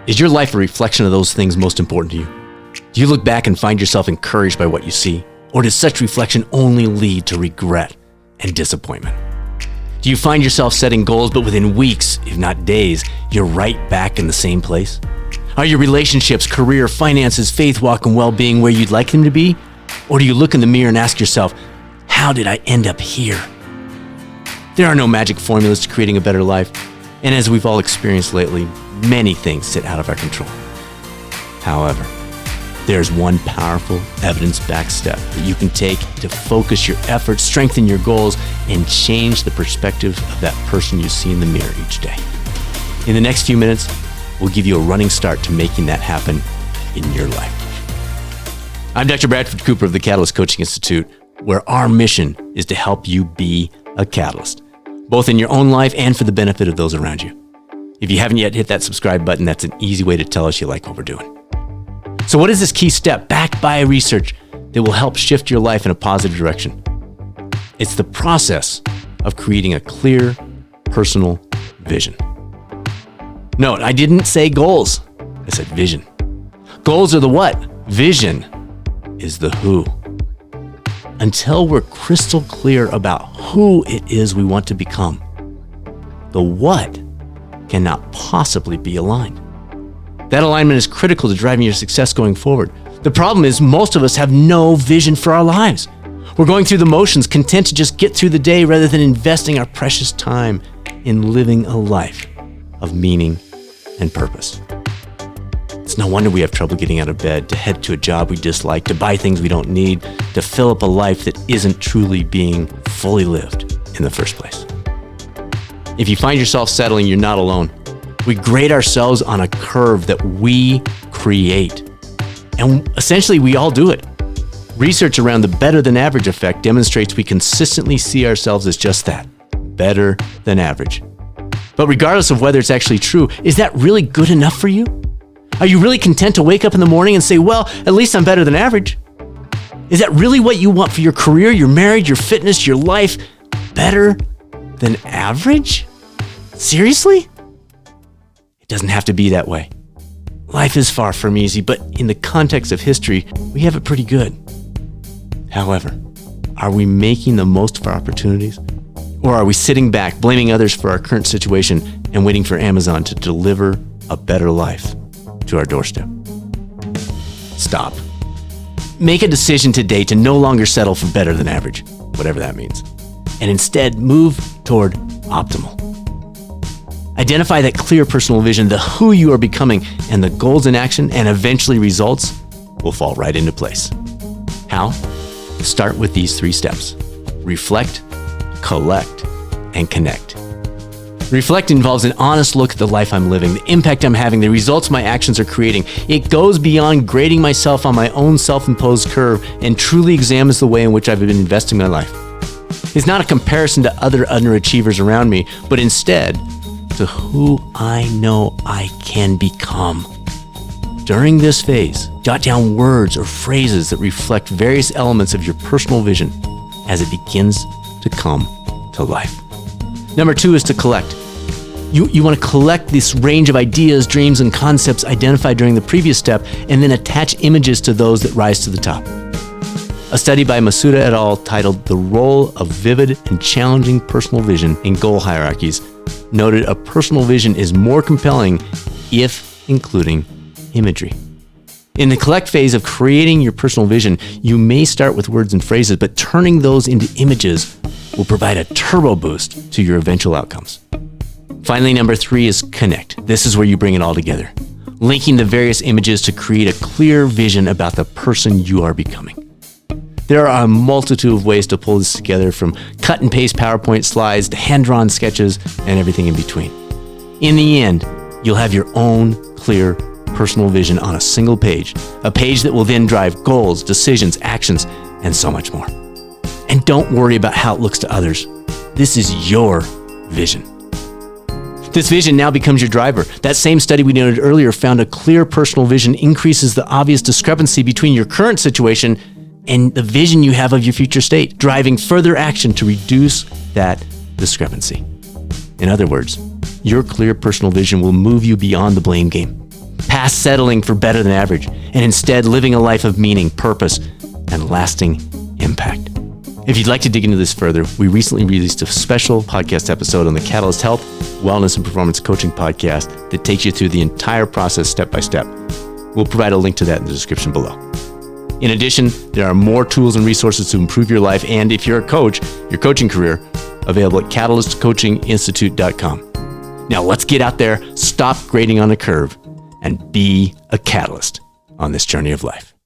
Is your life a reflection of those things most important to you? Do you look back and find yourself encouraged by what you see? Or does such reflection only lead to regret and disappointment? Do you find yourself setting goals, but within weeks, if not days, you're right back in the same place? Are your relationships, career, finances, faith walk, and well-being where you'd like them to be? Or do you look in the mirror and ask yourself, how did I end up here? There are no magic formulas to creating a better life. And as we've all experienced lately, many things sit out of our control. However, there's one powerful evidence-backed step that you can take to focus your efforts, strengthen your goals, and change the perspective of that person you see in the mirror each day. In the next few minutes, we'll give you a running start to making that happen in your life. I'm Dr. Bradford Cooper of the Catalyst Coaching Institute, where our mission is to help you be a catalyst, both in your own life and for the benefit of those around you. If you haven't yet hit that subscribe button, that's an easy way to tell us you like what we're doing. So what is this key step backed by research that will help shift your life in a positive direction? It's the process of creating a clear, personal vision. Note, I didn't say goals. I said vision. Goals are the what? Vision is the who. Until we're crystal clear about who it is we want to become, the what cannot possibly be aligned. That alignment is critical to driving your success going forward. The problem is most of us have no vision for our lives. We're going through the motions, content to just get through the day rather than investing our precious time in living a life of meaning and purpose. It's no wonder we have trouble getting out of bed, to head to a job we dislike, to buy things we don't need, to fill up a life that isn't truly being fully lived in the first place. If you find yourself settling, you're not alone. We grade ourselves on a curve that we create. And essentially, we all do it. Research around the better than average effect demonstrates we consistently see ourselves as just that, better than average. But regardless of whether it's actually true, is that really good enough for you? Are you really content to wake up in the morning and say, well, at least I'm better than average? Is that really what you want for your career, your marriage, your fitness, your life? Better than average? Seriously? It doesn't have to be that way. Life is far from easy, but in the context of history, we have it pretty good. However, are we making the most of our opportunities? Or are we sitting back, blaming others for our current situation and waiting for Amazon to deliver a better life to our doorstep? Stop. Make a decision today to no longer settle for better than average, whatever that means, and instead move toward optimal. Identify that clear personal vision, the who you are becoming, and the goals in action and eventually results will fall right into place. How? Start with these 3 steps. Reflect, collect, and connect. Reflect involves an honest look at the life I'm living, the impact I'm having, the results my actions are creating. It goes beyond grading myself on my own self-imposed curve and truly examines the way in which I've been investing my life. It's not a comparison to other underachievers around me, but instead to who I know I can become. During this phase, jot down words or phrases that reflect various elements of your personal vision as it begins to come to life. Number 2 is to collect. You want to collect this range of ideas, dreams, and concepts identified during the previous step, and then attach images to those that rise to the top. A study by Masuda et al. Titled "The Role of Vivid and Challenging Personal Vision in Goal Hierarchies" noted a personal vision is more compelling if including imagery. In the collect phase of creating your personal vision, you may start with words and phrases, but turning those into images will provide a turbo boost to your eventual outcomes. Finally, number 3 is connect. This is where you bring it all together, linking the various images to create a clear vision about the person you are becoming. There are a multitude of ways to pull this together, from cut and paste PowerPoint slides to hand-drawn sketches and everything in between. In the end, you'll have your own clear personal vision on a single page, a page that will then drive goals, decisions, actions, and so much more. And don't worry about how it looks to others. This is your vision. This vision now becomes your driver. That same study we noted earlier found a clear personal vision increases the obvious discrepancy between your current situation and the vision you have of your future state, driving further action to reduce that discrepancy. In other words, your clear personal vision will move you beyond the blame game. past settling for better than average, and instead living a life of meaning, purpose, and lasting impact. If you'd like to dig into this further, we recently released a special podcast episode on the Catalyst Health, Wellness, and Performance Coaching podcast that takes you through the entire process step by step. We'll provide a link to that in the description below. In addition, there are more tools and resources to improve your life, and if you're a coach, your coaching career, available at catalystcoachinginstitute.com. Now let's get out there, stop grading on the curve, and be a catalyst on this journey of life.